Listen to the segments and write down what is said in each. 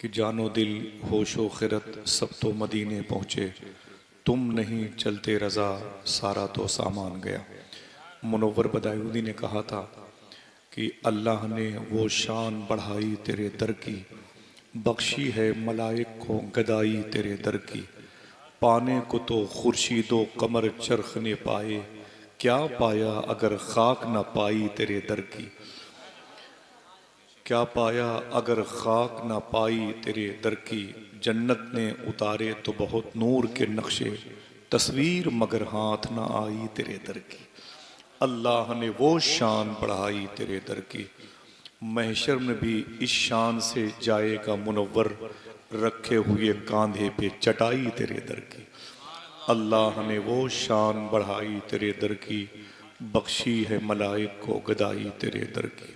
کہ جان و دل ہوش و خرد سب تو مدینے پہنچے، تم نہیں چلتے رضا سارا تو سامان گیا۔ منور بدایودی نے کہا تھا کہ اللہ نے وہ شان بڑھائی تیرے در کی، بخشی ہے ملائک کو گدائی تیرے در کی۔ پانے کو تو خورشید و قمر چرخ نے پائے، کیا پایا اگر خاک نہ پائی تیرے در کی۔ کیا پایا اگر خاک نہ پائی تیرے در کی، جنت نے اتارے تو بہت نور کے نقشے، تصویر مگر ہاتھ نہ آئی تیرے در کی۔ اللہ نے وہ شان بڑھائی تیرے در کی، محشر میں بھی اس شان سے جائے گا منور، رکھے ہوئے کاندھے پہ چٹائی تیرے در کی۔ اللہ نے وہ شان بڑھائی تیرے در کی، بخشی ہے ملائک کو گدائی تیرے در کی۔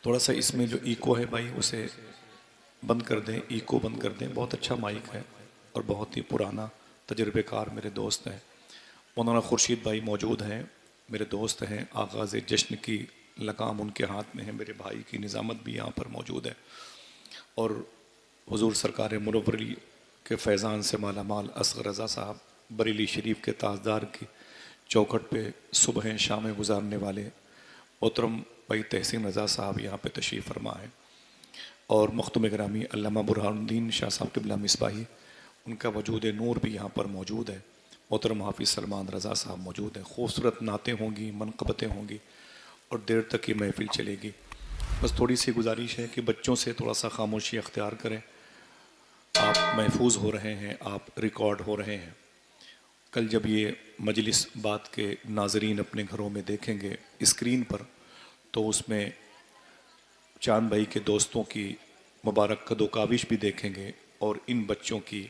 تھوڑا سا اس میں جو ایکو ہے بھائی اسے بند کر دیں، ایکو بند کر دیں۔ بہت اچھا مائک ہے اور بہت ہی پرانا تجربے کار میرے دوست ہیں۔ مولانا خورشید بھائی موجود ہیں، میرے دوست ہیں، آغاز جشن کی لگام ان کے ہاتھ میں ہے، میرے بھائی کی نظامت بھی یہاں پر موجود ہے، اور حضور سرکار منوری کے فیضان سے مالا مال اصغر رضا صاحب بریلی شریف کے تاجدار کی چوکھٹ پہ صبح شام گزارنے والے محترم بھائی تحسین رضا صاحب یہاں پہ تشریف فرما ہے، اور مختوم گرامی علامہ برہان الدین شاہ صاحب قبلہ مصباحی، ان کا وجود نور بھی یہاں پر موجود ہے، محترم حافظ سلمان رضا صاحب موجود ہیں۔ خوبصورت نعتیں ہوں گی، منقبتیں ہوں گی، اور دیر تک یہ محفل چلے گی۔ بس تھوڑی سی گزارش ہے کہ بچوں سے تھوڑا سا خاموشی اختیار کریں، آپ محفوظ ہو رہے ہیں، آپ ریکارڈ ہو رہے ہیں۔ کل جب یہ مجلس بات کے ناظرین اپنے گھروں میں دیکھیں گے اسکرین پر، تو اس میں چاند بھائی کے دوستوں کی مبارک قد و کاوش بھی دیکھیں گے، اور ان بچوں کی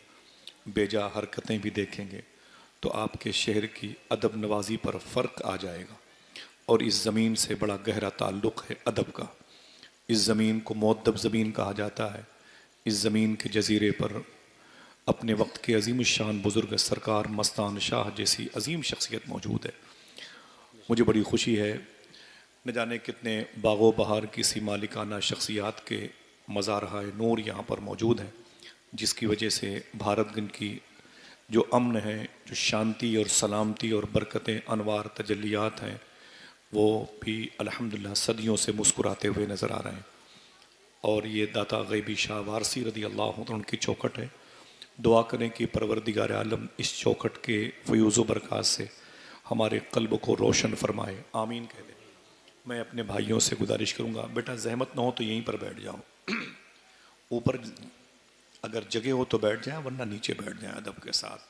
بیجا حرکتیں بھی دیکھیں گے، تو آپ کے شہر کی ادب نوازی پر فرق آ جائے گا۔ اور اس زمین سے بڑا گہرا تعلق ہے ادب کا۔ اس زمین کو مؤدب زمین کہا جاتا ہے۔ اس زمین کے جزیرے پر اپنے وقت کے عظیم الشان بزرگ سرکار مستان شاہ جیسی عظیم شخصیت موجود ہے۔ مجھے بڑی خوشی ہے، نہ جانے کتنے باغ و بہار کی سی مالکانہ شخصیات کے مزارہ نور یہاں پر موجود ہیں، جس کی وجہ سے بھارت گنج کی جو امن ہے، جو شانتی اور سلامتی اور برکتیں انوار تجلیات ہیں، وہ بھی الحمدللہ صدیوں سے مسکراتے ہوئے نظر آ رہے ہیں۔ اور یہ داتا غیبی شاہ وارثی رضی اللہ عنہ ان کی چوکھٹ ہے۔ دعا کریں کہ پروردگار عالم اس چوکھٹ کے فیوز و برکات سے ہمارے قلب کو روشن فرمائے، آمین کہہ دیں۔ میں اپنے بھائیوں سے گزارش کروں گا، بیٹا زحمت نہ ہو تو یہیں پر بیٹھ جاؤ، اوپر اگر جگہ ہو تو بیٹھ جائیں، ورنہ نیچے بیٹھ جائیں ادب کے ساتھ۔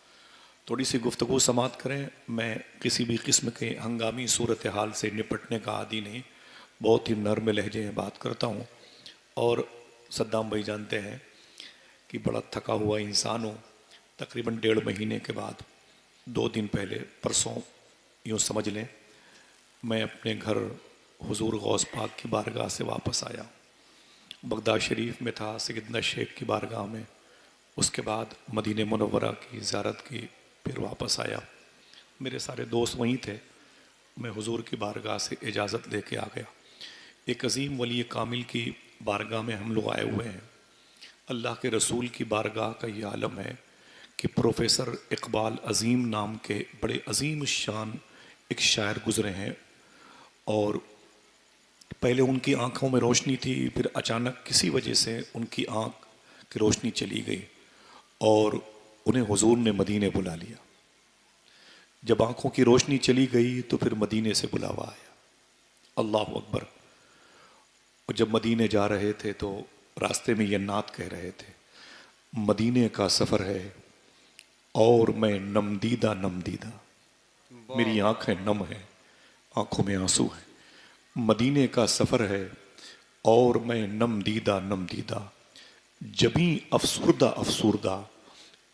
تھوڑی سی گفتگو سماعت کریں۔ میں کسی بھی قسم کے ہنگامی صورتحال سے نپٹنے کا عادی نہیں، بہت ہی نرم لہجے میں بات کرتا ہوں، اور صدام بھائی جانتے ہیں کہ بڑا تھکا ہوا انسان ہوں۔ تقریباً 1.5 مہینے کے بعد 2 دن پہلے پرسوں یوں سمجھ لیں، میں اپنے گھر حضور غوث پاک کی بارگاہ سے واپس آیا۔ بغداد شریف میں تھا، سیدنا شیخ کی بارگاہ میں، اس کے بعد مدینہ منورہ کی زیارت کی، پھر واپس آیا۔ میرے سارے دوست وہیں تھے، میں حضور کی بارگاہ سے اجازت لے کے آ گیا۔ ایک عظیم ولی کامل کی بارگاہ میں ہم لوگ آئے ہوئے ہیں۔ اللہ کے رسول کی بارگاہ کا یہ عالم ہے کہ پروفیسر اقبال عظیم نام کے بڑے عظیم الشان ایک شاعر گزرے ہیں، اور پہلے ان کی آنکھوں میں روشنی تھی، پھر اچانک کسی وجہ سے ان کی آنکھ کی روشنی چلی گئی، اور انہیں حضور نے مدینے بلا لیا۔ جب آنکھوں کی روشنی چلی گئی تو پھر مدینے سے بلاوا آیا، اللہ اکبر۔ اور جب مدینے جا رہے تھے تو راستے میں یہ نعت کہہ رہے تھے، مدینے کا سفر ہے اور میں نم دیدہ نم دیدہ، میری آنکھیں نم ہیں، آنکھوں میں آنسو ہیں۔ مدینے کا سفر ہے اور میں نم دیدہ نم دیدہ، جبیں افسردہ افسردہ،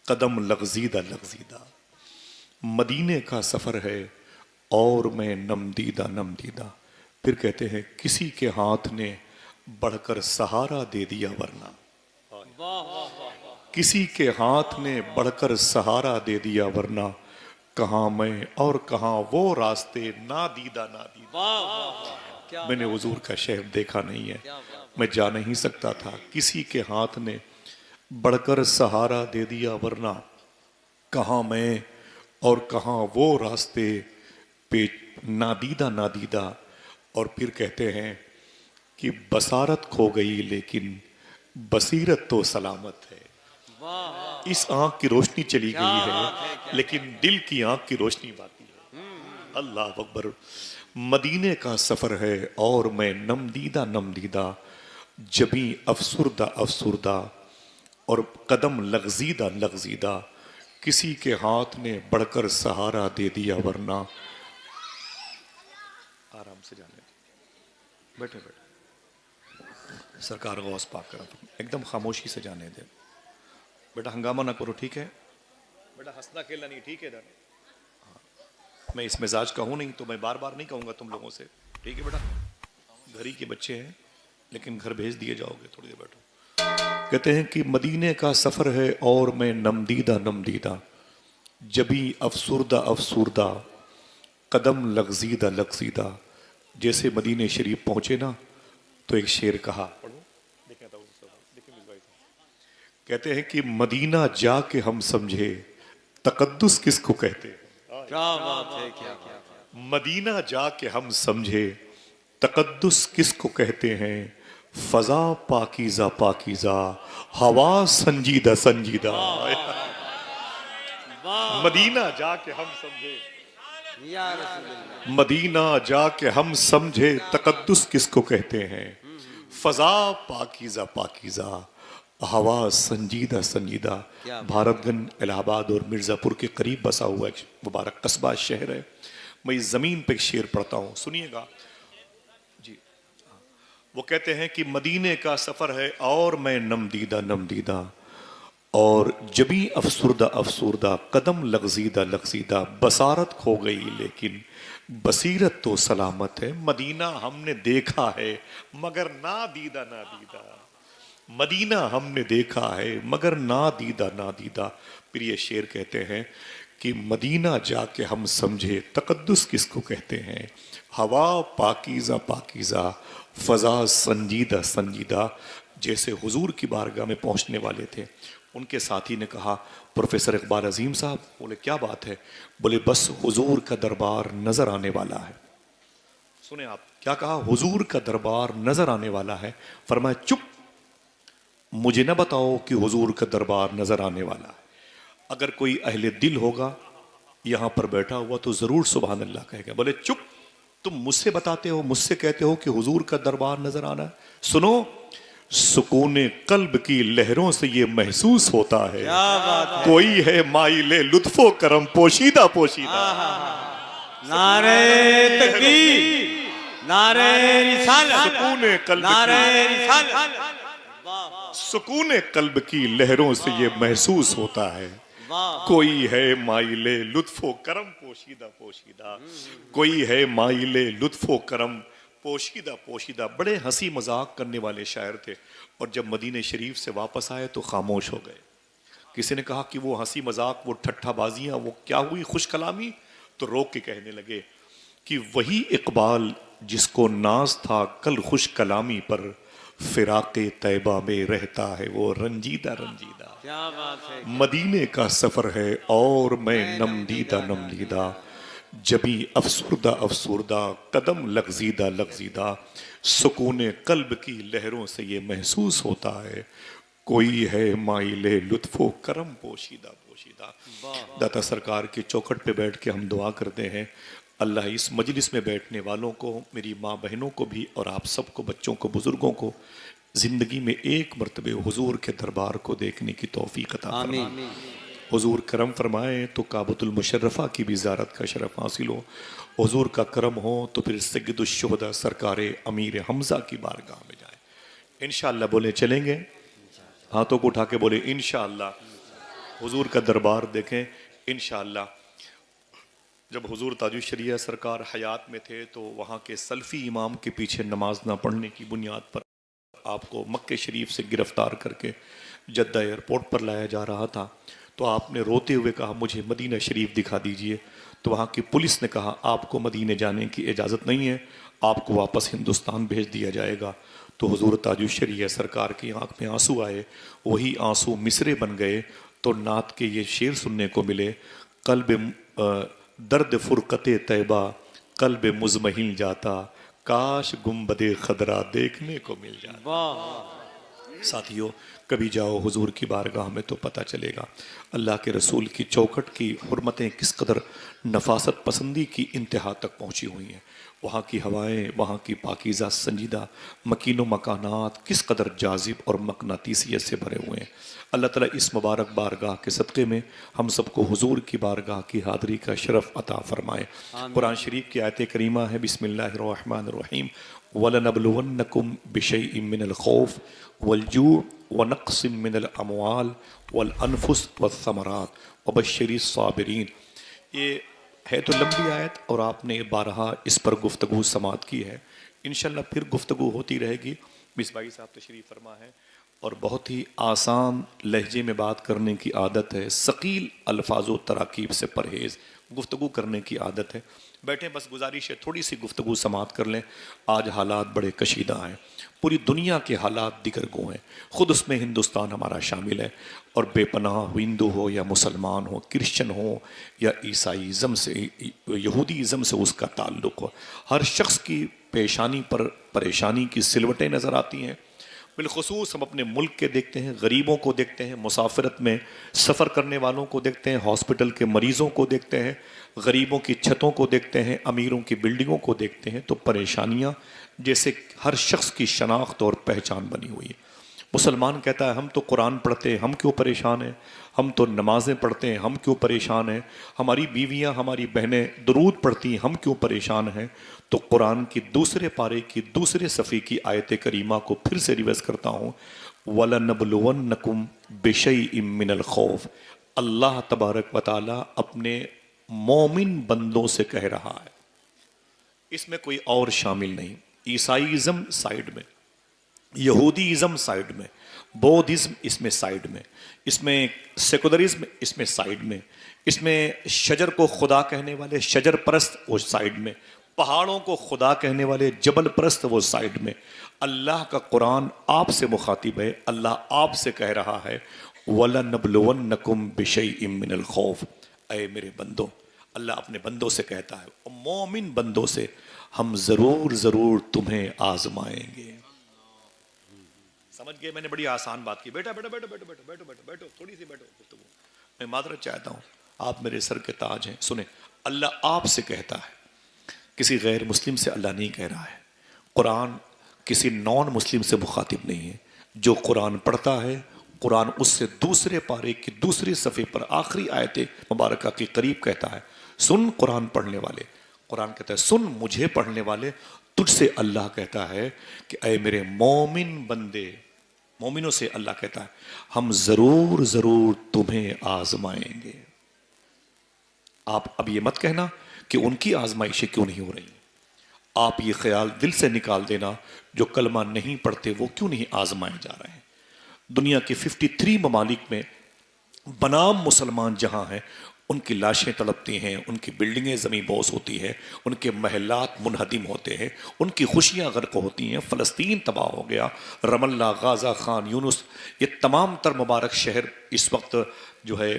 قدم لغزیدہ لغزیدہ۔ مدینے کا سفر ہے اور میں نم دیدہ نم دیدہ۔ پھر کہتے ہیں کسی کے ہاتھ نے بڑھ کر سہارا دے دیا ورنہ، کسی کے ہاتھ نے بڑھ کر سہارا دے دیا ورنہ، کہاں میں اور کہاں وہ راستے نادیدہ نادیدہ۔ میں نے حضور کا شہر دیکھا نہیں ہے، میں جا نہیں سکتا تھا، کسی کے ہاتھ نے بڑھ کر سہارا دے دیا، ورنہ کہاں میں اور کہاں وہ راستے پہ نادیدہ نادیدہ۔ اور پھر کہتے ہیں کہ بصارت کھو گئی لیکن بصیرت تو سلامت ہے۔ اس آنکھ کی روشنی چلی گئی ہے لیکن دل کی آنکھ کی روشنی باقی ہے۔ اللہ اکبر۔ مدینے کا سفر ہے اور میں نم دیدہ نم دیدہ، جبیں افسردہ افسردہ اور قدم لغزیدہ لغزیدہ، کسی کے ہاتھ نے بڑھ کر سہارا دے دیا، ورنہ آرام سے جانے دیں، بیٹھے بیٹھے سرکار غوث پاک کرم ایک دم خاموشی سے جانے دیں۔ بیٹا ہنگامہ نہ کرو، ٹھیک ہے بیٹا، ہنسنا کھیلنا نہیں، ٹھیک ہے ادھر۔ میں اس مزاج کا ہوں نہیں تو میں بار بار نہیں کہوں گا تم لوگوں سے، ٹھیک ہے بیٹا، گھر ہی کے بچے ہیں لیکن گھر بھیج دیے جاؤ گے، تھوڑی دیر بیٹھو۔ کہتے ہیں کہ مدینے کا سفر ہے اور میں نم دیدہ نم دیدہ، جبیں افسردہ افسردہ، قدم لغزیدہ لغزیدہ۔ جیسے مدینے شریف پہنچے نا تو ایک شعر کہا، کہتے ہیں کہ مدینہ جا کے ہم سمجھے تقدس کس کو کہتے ہیں۔ کیا بات ہے، کیا مدینہ جا کے ہم سمجھے تقدس کس کو کہتے ہیں، فضا پاکیزہ پاکیزہ، ہوا سنجیدہ سنجیدہ۔ مدینہ جا کے ہم سمجھے، یا رسول اللہ، مدینہ جا کے ہم سمجھے تقدس کس کو کہتے ہیں، فضا پاکیزہ پاکیزہ، ہوا سنجیدہ سنجیدہ۔ بھارت گنج الہ آباد اور مرزا پور کے قریب بسا ہوا ایک مبارک قصبہ شہر ہے۔ میں اس زمین پہ ایک شعر پڑھتا ہوں، سنیے گا جی۔ وہ کہتے ہیں کہ مدینے کا سفر ہے اور میں نم دیدہ نم دیدہ، اور جبیں افسردہ افسردہ، قدم لغزیدہ لغزیدہ، بصارت کھو گئی لیکن بصیرت تو سلامت ہے۔ مدینہ ہم نے دیکھا ہے مگر نادیدہ نادیدہ، مدینہ ہم نے دیکھا ہے مگر نادیدہ نادیدہ۔ پھر یہ شعر کہتے ہیں کہ مدینہ جا کے ہم سمجھے تقدس کس کو کہتے ہیں، ہوا پاکیزہ پاکیزہ، فضا سنجیدہ سنجیدہ۔ جیسے حضور کی بارگاہ میں پہنچنے والے تھے، ان کے ساتھی نے کہا پروفیسر اقبال عظیم صاحب، بولے کیا بات ہے؟ بولے بس حضور کا دربار نظر آنے والا ہے۔ سنیں آپ کیا کہا، حضور کا دربار نظر آنے والا ہے۔ فرمایا چپ، مجھے نہ بتاؤ کہ حضور کا دربار نظر آنے والا ہے۔ اگر کوئی اہل دل ہوگا یہاں پر بیٹھا ہوا تو ضرور سبحان اللہ کہے گا۔ بولے چپ، تم مجھ سے بتاتے ہو، مجھ سے کہتے ہو کہ حضور کا دربار نظر آنا ہے۔ سنو، سکون قلب کی لہروں سے یہ محسوس ہوتا ہے، کوئی ہے مائل لطف و کرم پوشیدہ پوشیدہ۔ نعرہ تکبیر، نعرہ رسالت، سکون قلب نعرہ کی، رسالت، سکون قلب کی لہروں سے یہ محسوس ہوتا ہے، کوئی ہے مائل لطف و کرم پوشیدہ پوشیدہ، کوئی ہے مائل لطف و کرم پوشیدہ پوشیدہ۔ بڑے ہنسی مذاق کرنے والے شاعر تھے، اور جب مدینہ شریف سے واپس آئے تو خاموش ہو گئے۔ کسی نے کہا کہ وہ ہنسی مذاق، وہ ٹھٹھا بازیاں، وہ کیا ہوئی خوش کلامی؟ تو روک کے کہنے لگے کہ وہی اقبال جس کو ناز تھا کل خوش کلامی پر، فراق طیبہ میں رہتا ہے وہ رنجیدہ رنجیدہ۔ کیا بات ہے، مدینے کا سفر ہے اور میں نم دیدہ نم دیدہ، جبیں افسردہ افسردہ، قدم لغزیدہ لغزیدہ، سکون قلب کی لہروں سے یہ محسوس ہوتا ہے، کوئی ہے مائل لطف و کرم پوشیدہ پوشیدہ۔ داتا سرکار کی چوکھٹ پہ بیٹھ کے ہم دعا کرتے ہیں، اللہ اس مجلس میں بیٹھنے والوں کو، میری ماں بہنوں کو بھی، اور آپ سب کو، بچوں کو، بزرگوں کو، زندگی میں ایک مرتبہ حضور کے دربار کو دیکھنے کی توفیق عطا فرمائے۔ آمین۔ حضور کرم فرمائے تو کعبۃ المشرفہ کی بھی زیارت کا شرف حاصل ہو، حضور کا کرم ہو تو پھر سید الشہداء سرکار امیر حمزہ کی بارگاہ میں جائیں۔ انشاءاللہ بولے چلیں گے، ہاتھوں کو اٹھا کے بولے انشاءاللہ حضور کا دربار دیکھیں انشاءاللہ۔ جب حضور تاج الشریعہ سرکار حیات میں تھے تو وہاں کے سلفی امام کے پیچھے نماز نہ پڑھنے کی بنیاد پر آپ کو مکہ شریف سے گرفتار کر کے جدہ ایئرپورٹ پر لایا جا رہا تھا، تو آپ نے روتے ہوئے کہا مجھے مدینہ شریف دکھا دیجئے۔ تو وہاں کی پولیس نے کہا آپ کو مدینہ جانے کی اجازت نہیں ہے، آپ کو واپس ہندوستان بھیج دیا جائے گا۔ تو حضور تاج الشریعہ سرکار کی آنکھ میں آنسو آئے، وہی آنسو مصرے بن گئے، تو نعت کے یہ شعر سننے کو ملے، قلب درد فرقت طیبہ قلب مزمحل جاتا، کاش گنبد خضرا دیکھنے کو مل جاتا۔ واہ ساتھیو کبھی جاؤ حضور کی بارگاہ میں تو پتہ چلے گا اللہ کے رسول کی چوکھٹ کی حرمتیں کس قدر نفاست پسندی کی انتہا تک پہنچی ہوئی ہیں، وہاں کی ہوائیں، وہاں کی پاکیزہ سنجیدہ مکین و مکانات کس قدر جاذب اور مقناطیسیت سے بھرے ہوئے ہیں۔ اللہ تعالیٰ اس مبارک بارگاہ کے صدقے میں ہم سب کو حضور کی بارگاہ کی حاضری کا شرف عطا فرمائے۔ قرآن شریف کی آیت کریمہ ہے، بسم اللہ الرحمن الرحیم، وَلَنَبْلُوَنَّكُمْ بِشَيْءٍ مِّنَ الْخَوْفِ وَالْجُوعِ وَنَقْصٍ مِّنَ الْأَمْوَالِ وَالْأَنفُسِ وَالثَّمَرَاتِ وَبَشِّرِ الصَّابِرِينَ۔ یہ ہے تو لمبی آیت اور آپ نے بارہا اس پر گفتگو سماعت کی ہے، انشاءاللہ پھر گفتگو ہوتی رہے گی۔ مصباحی صاحب تشریف فرما ہے اور بہت ہی آسان لہجے میں بات کرنے کی عادت ہے، ثقیل الفاظ و تراکیب سے پرہیز، گفتگو کرنے کی عادت ہے۔ بیٹھیں، بس گزارش ہے تھوڑی سی گفتگو سماعت کر لیں۔ آج حالات بڑے کشیدہ ہیں، پوری دنیا کے حالات دیگر گو ہیں، خود اس میں ہندوستان ہمارا شامل ہے، اور بے پناہ ہندو ہو یا مسلمان ہو، کرسچن ہو یا عیسائیزم سے، یہودیزم سے اس کا تعلق ہو، ہر شخص کی پیشانی پر پریشانی کی سلوٹیں نظر آتی ہیں۔ بالخصوص ہم اپنے ملک کے دیکھتے ہیں، غریبوں کو دیکھتے ہیں، مسافرت میں سفر کرنے والوں کو دیکھتے ہیں، ہاسپٹل کے مریضوں کو دیکھتے ہیں، غریبوں کی چھتوں کو دیکھتے ہیں، امیروں کی بلڈنگوں کو دیکھتے ہیں، تو پریشانیاں جیسے ہر شخص کی شناخت اور پہچان بنی ہوئی ہے۔ مسلمان کہتا ہے ہم تو قرآن پڑھتے ہیں، ہم کیوں پریشان ہیں؟ ہم تو نمازیں پڑھتے ہیں، ہم کیوں پریشان ہیں؟ ہماری بیویاں، ہماری بہنیں درود پڑھتی ہیں، ہم کیوں پریشان ہیں؟ تو قرآن کی دوسرے پارے کی دوسرے صفحے کی آیت کریمہ کو پھر سے ریوائز کرتا ہوں، وَلَنَبْلُوَنَّكُمْ بِشَيْءٍ مِّنَ الْخَوْفِ۔ اللہ تبارک و تعالیٰ اپنے مومن بندوں سے کہہ رہا ہے، اس میں کوئی اور شامل نہیں۔ عیسائیزم سائیڈ میں، یہودیزم سائیڈ میں، بودھزم اس میں سائیڈ میں، اس میں سیکولرزم اس میں سائیڈ میں، اس میں شجر کو خدا کہنے والے شجر پرست وہ سائیڈ میں، پہاڑوں کو خدا کہنے والے جبل پرست وہ سائیڈ میں۔ اللہ کا قرآن آپ سے مخاطب ہے، اللہ آپ سے کہہ رہا ہے وَلَنَبْلُوَنَّكُمْ بِشَيْءٍ مِّنَ الْخَوْفِ۔ اے میرے بندوں، اللہ اپنے بندوں سے کہتا ہے، مومن بندوں سے، ہم ضرور ضرور تمہیں آزمائیں گے۔ سمجھ گئے؟ میں نے بڑی آسان بات کی۔ بیٹا بیٹا بیٹھو بیٹھو بیٹھو بیٹھو بیٹھو بیٹھو تھوڑی سی بیٹھو گفتگو، میں معذرت چاہتا ہوں، آپ میرے سر کے تاج ہیں۔ سنیں، اللہ آپ سے کہتا ہے، کسی غیر مسلم سے اللہ نہیں کہہ رہا ہے۔ قرآن کسی نان مسلم سے مخاطب نہیں ہے۔ جو قرآن پڑھتا ہے، قرآن اس سے دوسرے پارے کی دوسرے صفحے پر آخری آیت مبارکہ کے قریب کہتا ہے، سن قرآن پڑھنے والے، قرآن کہتا ہے سن مجھے پڑھنے والے، تجھ سے اللہ کہتا ہے کہ اے میرے مومن بندے، مومنوں سے اللہ کہتا ہے ہم ضرور ضرور تمہیں آزمائیں گے۔ آپ اب یہ مت کہنا کہ ان کی آزمائشیں کیوں نہیں ہو رہی، آپ یہ خیال دل سے نکال دینا جو کلمہ نہیں پڑھتے وہ کیوں نہیں آزمائے جا رہے ہیں۔ دنیا کے 53 ممالک میں بنام مسلمان جہاں ہیں، ان کی لاشیں تڑپتی ہیں، ان کی بلڈنگیں زمین بوس ہوتی ہیں، ان کے محلات منہدم ہوتے ہیں، ان کی خوشیاں غرق ہوتی ہیں، فلسطین تباہ ہو گیا، رم اللہ، غازہ، خان یونس، یہ تمام تر مبارک شہر اس وقت جو ہے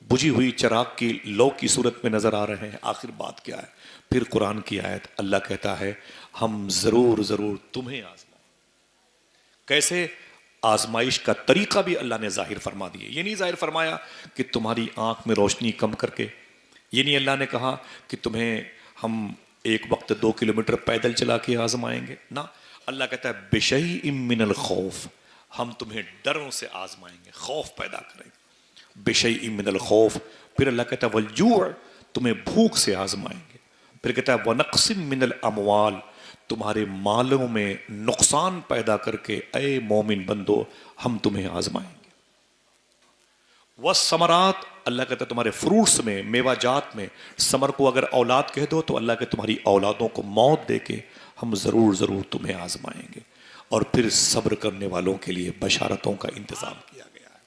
بجھی ہوئی چراغ کی لو کی صورت میں نظر آ رہے ہیں۔ آخر بات کیا ہے؟ پھر قرآن کی آیت، اللہ کہتا ہے ہم ضرور ضرور تمہیں آزمائیں۔ کیسے؟ آزمائش کا طریقہ بھی اللہ نے ظاہر فرما دیے۔ یہ نہیں ظاہر فرمایا کہ تمہاری آنکھ میں روشنی کم کر کے، یہ نہیں اللہ نے کہا کہ تمہیں ہم ایک وقت 2 کلومیٹر پیدل چلا کے آزمائیں گے، نہ، اللہ کہتا ہے بِشَيْءٍ مِّنَ الْخَوْفِ، ہم تمہیں ڈروں سے آزمائیں گے، خوف پیدا کریں گے، بِشَيْءٍ مِّنَ الْخَوْفِ۔ پھر اللہ کہتا ہے وَالْجُوعِ، تمہیں بھوک سے آزمائیں گے۔ پھر کہتا ہے وَنَقْصٍ مِّنَ الْأَمْوَالِ، تمہارے مالوں میں نقصان پیدا کر کے اے مومن بندو ہم تمہیں آزمائیں گے۔ وَالثَّمَرَاتِ، اللہ کہتا ہے تمہارے فروٹس میں، میوہ جات میں، ثمر کو اگر اولاد کہہ دو تو اللہ کہ تمہاری اولادوں کو موت دے کے ہم ضرور ضرور تمہیں آزمائیں گے۔ اور پھر صبر کرنے والوں کے لیے بشارتوں کا انتظام کیا گیا ہے۔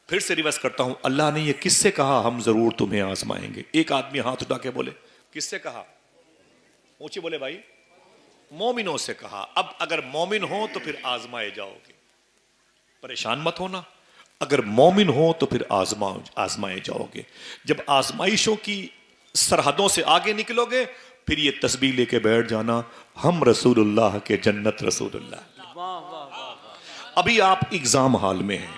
پھر سے ریورس کرتا ہوں، اللہ نے یہ کس سے کہا ہم ضرور تمہیں آزمائیں گے؟ ایک آدمی ہاتھ اٹھا کے بولے کس سے کہا؟ اونچے بولے بھائی, مومنوں سے کہا. اب اگر مومن ہو تو پھر آزمائے جاؤ گے, پریشان مت ہونا. اگر مومن ہو تو پھر آزمائے جاؤ گے. جب آزمائشوں کی سرحدوں سے آگے نکلو گے پھر یہ تسبیح لے کے بیٹھ جانا, ہم رسول اللہ کے جنت رسول اللہ. واہ واہ واہ. ابھی آپ ایگزام ہال میں ہیں,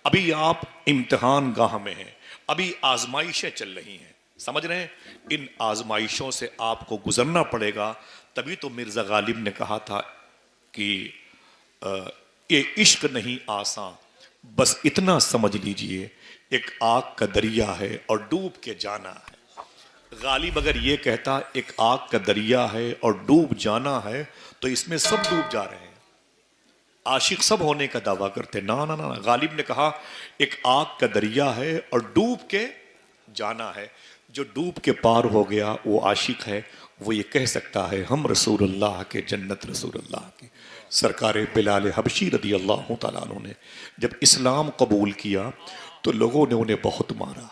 ابھی آپ امتحان گاہ میں ہیں, ابھی آزمائشیں چل رہی ہیں, سمجھ رہے ہیں؟ ان آزمائشوں سے آپ کو گزرنا پڑے گا. تبھی تو مرزا غالب نے کہا تھا کہ یہ عشق نہیں آسان, بس اتنا سمجھ لیجئے ایک آگ کا دریا ہے اور ڈوب کے جانا ہے. غالب اگر یہ کہتا ایک آگ کا دریا ہے اور ڈوب جانا ہے تو اس میں سب ڈوب جا رہے ہیں, عاشق سب ہونے کا دعویٰ کرتے. نا نا نا, غالب نے کہا ایک آگ کا دریا ہے اور ڈوب کے جانا ہے. جو ڈوب کے پار ہو گیا وہ عاشق ہے, وہ یہ کہہ سکتا ہے ہم رسول اللہ کے جنت رسول اللہ کی. سرکار بلال حبشی رضی اللہ تعالیٰ عنہ نے جب اسلام قبول کیا تو لوگوں نے انہیں بہت مارا.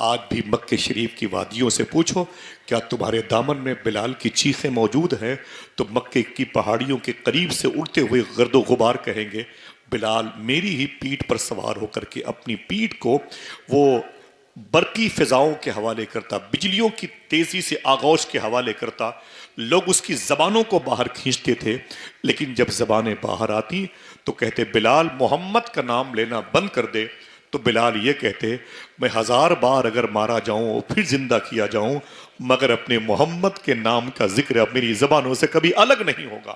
آج بھی مکہ شریف کی وادیوں سے پوچھو کیا تمہارے دامن میں بلال کی چیخیں موجود ہیں تو مکہ کی پہاڑیوں کے قریب سے اڑتے ہوئے گرد و غبار کہیں گے بلال میری ہی پیٹھ پر سوار ہو کر کے اپنی پیٹھ کو وہ برقی فضاؤں کے حوالے کرتا, بجلیوں کی تیزی سے آغوش کے حوالے کرتا. لوگ اس کی زبانوں کو باہر کھینچتے تھے, لیکن جب زبانیں باہر آتی تو کہتے بلال محمد کا نام لینا بند کر دے. تو بلال یہ کہتے میں 1000 بار اگر مارا جاؤں اور پھر زندہ کیا جاؤں مگر اپنے محمد کے نام کا ذکر اب میری زبانوں سے کبھی الگ نہیں ہوگا.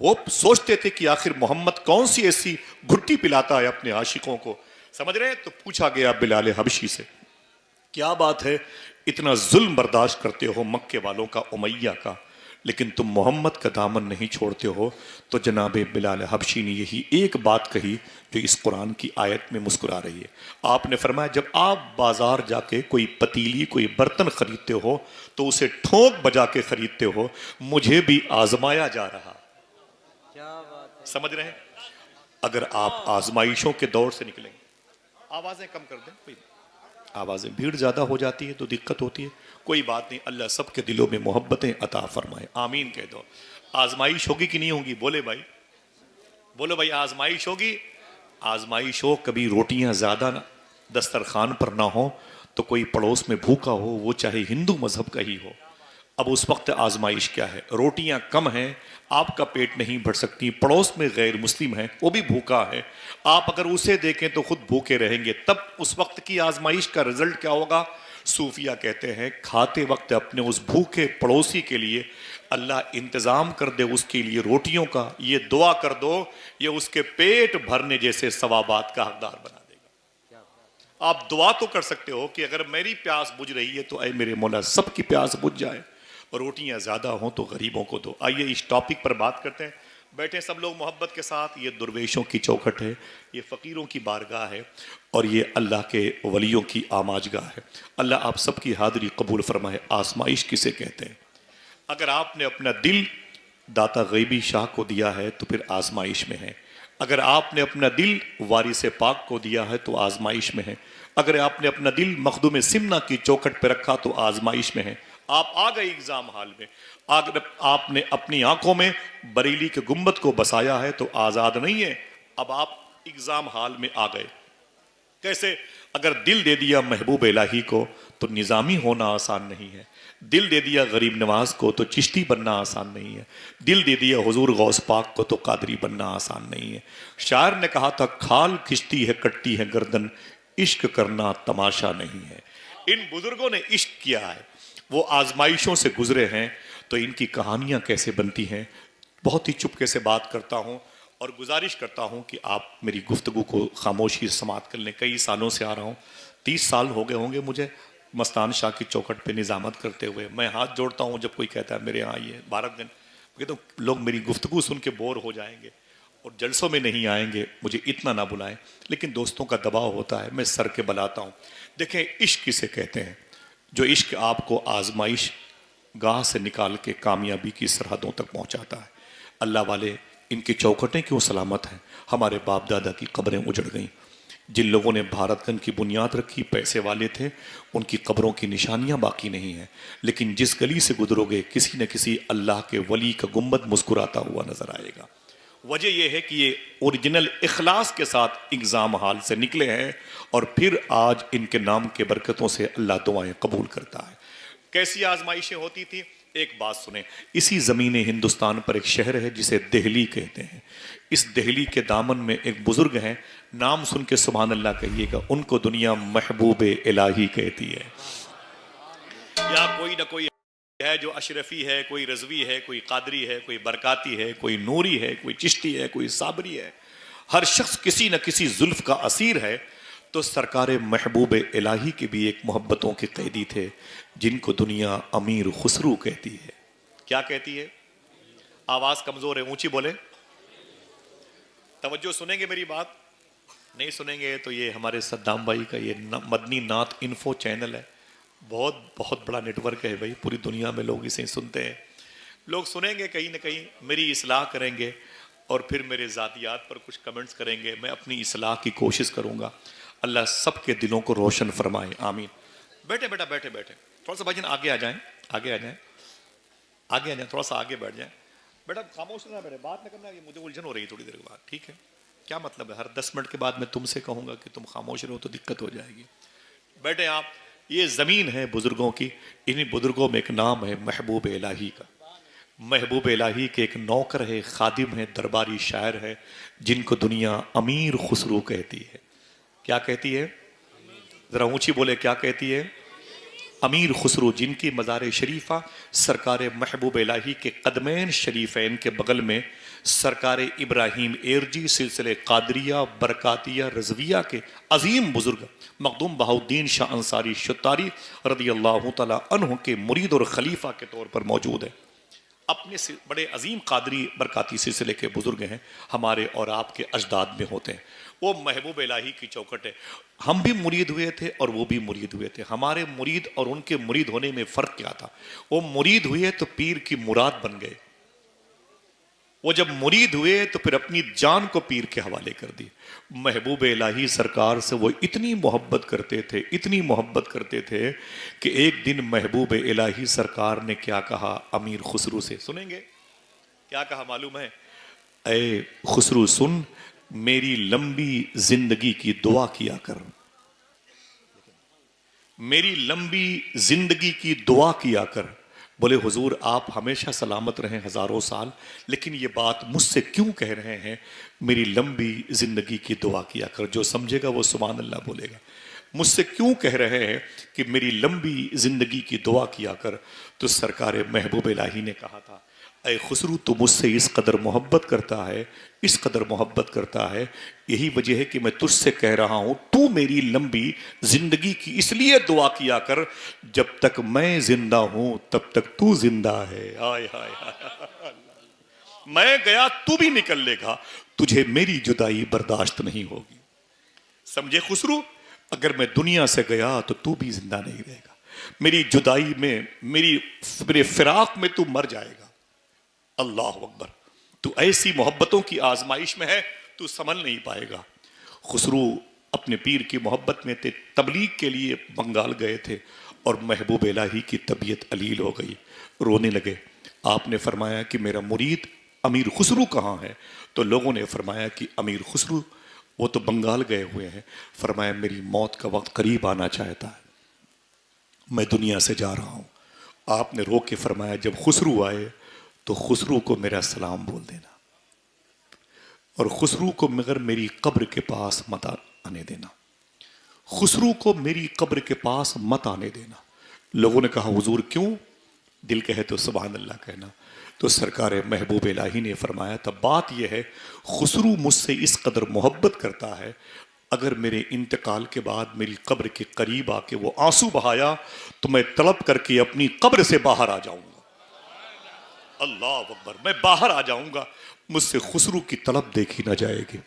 وہ سوچتے تھے کہ آخر محمد کون سی ایسی گھٹی پلاتا ہے اپنے عاشقوں کو, سمجھ رہے ہیں؟ تو پوچھا گیا بلال حبشی سے کیا بات ہے اتنا ظلم برداشت کرتے ہو مکے والوں کا, امیہ کا, لیکن تم محمد کا دامن نہیں چھوڑتے ہو. تو جناب بلال حبشی نے یہی ایک بات کہی جو اس قرآن کی آیت میں مسکرا رہی ہے. آپ نے فرمایا جب آپ بازار جا کے کوئی پتیلی کوئی برتن خریدتے ہو تو اسے ٹھونک بجا کے خریدتے ہو, مجھے بھی آزمایا جا رہا. کیا بات ہے. سمجھ رہے ہیں؟ اگر آپ آزمائشوں کے دور سے نکلیں گے, آوازیں کم کر دیں, کوئی آوازیں بھیڑ زیادہ ہو جاتی ہے تو دقت ہوتی ہے, کوئی بات نہیں, اللہ سب کے دلوں میں محبتیں عطا فرمائے, آمین کہہ دو. آزمائش ہوگی کہ نہیں ہوگی؟ بولے بھائی, بولو بھائی, آزمائش ہوگی. آزمائش ہو, کبھی روٹیاں زیادہ دسترخوان پر نہ ہو تو کوئی پڑوس میں بھوکا ہو, وہ چاہے ہندو مذہب کا ہی ہو. اب اس وقت آزمائش کیا ہے؟ روٹیاں کم ہیں, آپ کا پیٹ نہیں بھر سکتی, پڑوس میں غیر مسلم ہے وہ بھی بھوکا ہے, آپ اگر اسے دیکھیں تو خود بھوکے رہیں گے. تب اس وقت کی آزمائش کا رزلٹ کیا ہوگا؟ صوفیہ کہتے ہیں کھاتے وقت اپنے اس بھوکے پڑوسی کے لیے اللہ انتظام کر دے اس کے لیے روٹیوں کا, یہ دعا کر دو یہ اس کے پیٹ بھرنے جیسے ثوابات کا حقدار بنا دے گا. آپ دعا تو کر سکتے ہو کہ اگر میری پیاس بجھ رہی ہے تو اے میرے مولا سب کی پیاس بجھ جائے, روٹیاں زیادہ ہوں تو غریبوں کو دو. آئیے اس ٹاپک پر بات کرتے ہیں. بیٹھے سب لوگ محبت کے ساتھ. یہ درویشوں کی چوکھٹ ہے, یہ فقیروں کی بارگاہ ہے, اور یہ اللہ کے ولیوں کی آماج گاہ ہے. اللہ آپ سب کی حاضری قبول فرمائے. آزمائش کسے کہتے ہیں؟ اگر آپ نے اپنا دل داتا غیبی شاہ کو دیا ہے تو پھر آزمائش میں ہے. اگر آپ نے اپنا دل وارث پاک کو دیا ہے تو آزمائش میں ہے. اگر آپ نے اپنا دل مخدوم سمنا کی چوکھٹ پہ رکھا تو آزمائش میں ہے. آپ آ گئے ایگزام ہال میں, آپ نے اپنی آنکھوں میں بریلی کے گنبد کو بسایا ہے تو آزاد نہیں ہے, اب آپ ایگزام ہال میں آ گئے. کیسے؟ اگر دل دے دیا محبوب الہی کو تو نظامی ہونا آسان نہیں ہے, دل دے دیا غریب نواز کو تو چشتی بننا آسان نہیں ہے, دل دے دیا حضور غوث پاک کو تو قادری بننا آسان نہیں ہے. شاعر نے کہا تھا کھال کھچتی ہے کٹتی ہے گردن, عشق کرنا تماشا نہیں ہے. ان بزرگوں نے عشق کیا ہے, وہ آزمائشوں سے گزرے ہیں, تو ان کی کہانیاں کیسے بنتی ہیں. بہت ہی چپکے سے بات کرتا ہوں اور گزارش کرتا ہوں کہ آپ میری گفتگو کو خاموشی سے سماعت کر لیں. کئی سالوں سے آ رہا ہوں, 30 سال ہو گئے ہوں گے مجھے مستان شاہ کی چوکھٹ پہ نظامت کرتے ہوئے. میں ہاتھ جوڑتا ہوں جب کوئی کہتا ہے میرے یہاں آئیے بھارت گنج, کہتا ہوں لوگ میری گفتگو سن کے بور ہو جائیں گے اور جلسوں میں نہیں آئیں گے, مجھے اتنا نہ بلائیں. لیکن دوستوں کا دباؤ ہوتا ہے, میں سر کے بلاتا ہوں. دیکھیں عشق کسے کہتے ہیں؟ جو عشق آپ کو آزمائش گاہ سے نکال کے کامیابی کی سرحدوں تک پہنچاتا ہے. اللہ والے ان کی چوکھٹیں کیوں سلامت ہیں؟ ہمارے باپ دادا کی قبریں اجڑ گئیں, جن لوگوں نے بھارت گنج کی بنیاد رکھی پیسے والے تھے، ان کی قبروں کی نشانیاں باقی نہیں ہیں، لیکن جس گلی سے گزرو گے کسی نہ کسی اللہ کے ولی کا گنبد مسکراتا ہوا نظر آئے گا۔ وجہ یہ ہے کہ یہ اوریجنل اخلاص کے ساتھ ایگزام ہال سے نکلے ہیں، اور پھر آج ان کے نام کے برکتوں سے اللہ دعائیں قبول کرتا ہے۔ کیسی آزمائشیں ہوتی تھی؟ ایک بات سنیں، اسی زمین ہندوستان پر ایک شہر ہے جسے دہلی کہتے ہیں، اس دہلی کے دامن میں ایک بزرگ ہیں، نام سن کے سبحان اللہ کہیے گا، ان کو دنیا محبوب الہی کہتی ہے۔ یا کوئی نہ کوئی ہے جو اشرفی ہے، کوئی رضوی ہے، کوئی قادری ہے، کوئی برکاتی ہے، کوئی نوری ہے، کوئی چشتی ہے، کوئی صابری ہے، ہر شخص کسی نہ کسی زلف کا اسیر ہے۔ تو سرکار محبوب الہی کے بھی ایک محبتوں کے قیدی تھے جن کو دنیا امیر خسرو کہتی ہے۔ کیا کہتی ہے؟ آواز کمزور ہے، اونچی بولے، توجہ سنیں گے میری بات؟ نہیں سنیں گے تو یہ ہمارے صدام بھائی کا یہ مدنی نعت انفو چینل ہے، بہت بڑا نیٹ ورک ہے بھائی، پوری دنیا میں لوگ اسے سنتے ہیں۔ لوگ سنیں گے، کہیں نہ کہیں میری اصلاح کریں گے اور پھر میرے ذاتیات پر کچھ کمنٹس کریں گے، میں اپنی اصلاح کی کوشش کروں گا۔ اللہ سب کے دلوں کو روشن فرمائے، آمین۔ بیٹھے بیٹا، بیٹھے بیٹھے، تھوڑا سا بھائی جان آگے آ جائیں، آگے آ جائیں، آگے آ جائیں، تھوڑا سا آگے بیٹھ جائیں۔ بیٹا خاموش نہ بیٹھے، بات نہ کرنا، یہ مجھے الجھن ہو رہی ہے تھوڑی دیر کے بعد، ٹھیک ہے؟ کیا مطلب ہے ہر 10 منٹ کے بعد میں تم سے کہوں گا کہ تم خاموش رہو تو دقت ہو جائے گی۔ بیٹھے آپ، یہ زمین ہے بزرگوں کی، انہی بزرگوں میں ایک نام ہے محبوب الہی کا۔ محبوب الہی کے ایک نوکر ہے، خادم ہے، درباری شاعر ہے، جن کو دنیا امیر خسرو کہتی ہے۔ کیا کہتی ہے؟ ذرا اونچی بولے، کیا کہتی ہے؟ امیر خسرو، جن کی مزار شریفہ سرکار محبوب الہی کے قدمین شریفین کے بغل میں سرکار ابراہیم ایرجی سلسلے قادریہ برکاتیہ رضویہ کے عظیم بزرگ مخدوم بہاؤالدین شاہ انصاری شتاری رضی اللہ تعالیٰ عنہ کے مرید اور خلیفہ کے طور پر موجود ہے۔ اپنے سے بڑے عظیم قادری برکاتی سلسلے کے بزرگ ہیں، ہمارے اور آپ کے اجداد میں ہوتے ہیں۔ وہ محبوب الہی کی چوکٹ ہے۔ ہم بھی مرید ہوئے تھے اور وہ بھی مرید ہوئے تھے۔ ہمارے مرید اور ان کے مرید ہونے میں فرق کیا تھا؟ وہ مرید ہوئے تو پیر کی مراد بن گئے، وہ جب مرید ہوئے تو پھر اپنی جان کو پیر کے حوالے کر دی۔ محبوب الہی سرکار سے وہ اتنی محبت کرتے تھے، اتنی محبت کرتے تھے کہ ایک دن محبوب الہی سرکار نے کیا کہا امیر خسرو سے، سنیں گے کیا کہا معلوم ہے؟ اے خسرو سن، میری لمبی زندگی کی دعا کیا کر، میری لمبی زندگی کی دعا کیا کر۔ بولے حضور آپ ہمیشہ سلامت رہیں ہزاروں سال، لیکن یہ بات مجھ سے کیوں کہہ رہے ہیں میری لمبی زندگی کی دعا کیا کر؟ جو سمجھے گا وہ سبحان اللہ بولے گا۔ مجھ سے کیوں کہہ رہے ہیں کہ میری لمبی زندگی کی دعا کیا کر؟ تو سرکار محبوب الہی نے کہا تھا اے خسرو تو مجھ سے اس قدر محبت کرتا ہے، اس قدر محبت کرتا ہے، یہی وجہ ہے کہ میں تجھ سے کہہ رہا ہوں تو میری لمبی زندگی کی اس لیے دعا کیا کر جب تک میں زندہ ہوں تب تک تو زندہ ہے۔ ہائے ہائے ہائے، میں گیا تو بھی نکل لے گا، تجھے میری جدائی برداشت نہیں ہوگی۔ سمجھے خسرو؟ اگر میں دنیا سے گیا تو تو بھی زندہ نہیں رہے گا، میری جدائی میں، میرے فراق میں تو مر جائے گا۔ اللہ اکبر، تو ایسی محبتوں کی آزمائش میں ہے، تو سنبھل نہیں پائے گا۔ خسرو اپنے پیر کی محبت میں تھے، تبلیغ کے لیے بنگال گئے تھے اور محبوب الہی کی طبیعت علیل ہو گئی، رونے لگے۔ آپ نے فرمایا کہ میرا مرید امیر خسرو کہاں ہے؟ تو لوگوں نے فرمایا کہ امیر خسرو وہ تو بنگال گئے ہوئے ہیں۔ فرمایا میری موت کا وقت قریب آنا چاہتا ہے، میں دنیا سے جا رہا ہوں۔ آپ نے رو کے فرمایا جب خسرو آئے تو خسرو کو میرا سلام بول دینا، اور خسرو کو مگر میری قبر کے پاس مت آنے دینا، خسرو کو میری قبر کے پاس مت آنے دینا۔ لوگوں نے کہا حضور کیوں؟ دل کہے تو سبحان اللہ کہنا۔ تو سرکار محبوب الہی نے فرمایا تھا بات یہ ہے خسرو مجھ سے اس قدر محبت کرتا ہے، اگر میرے انتقال کے بعد میری قبر کے قریب آ کے وہ آنسو بہایا تو میں طلب کر کے اپنی قبر سے باہر آ جاؤں گا۔ اللہ اکبر، میں باہر آ جاؤں گا، مجھ سے خسرو کی طلب دیکھی نہ جائے گی۔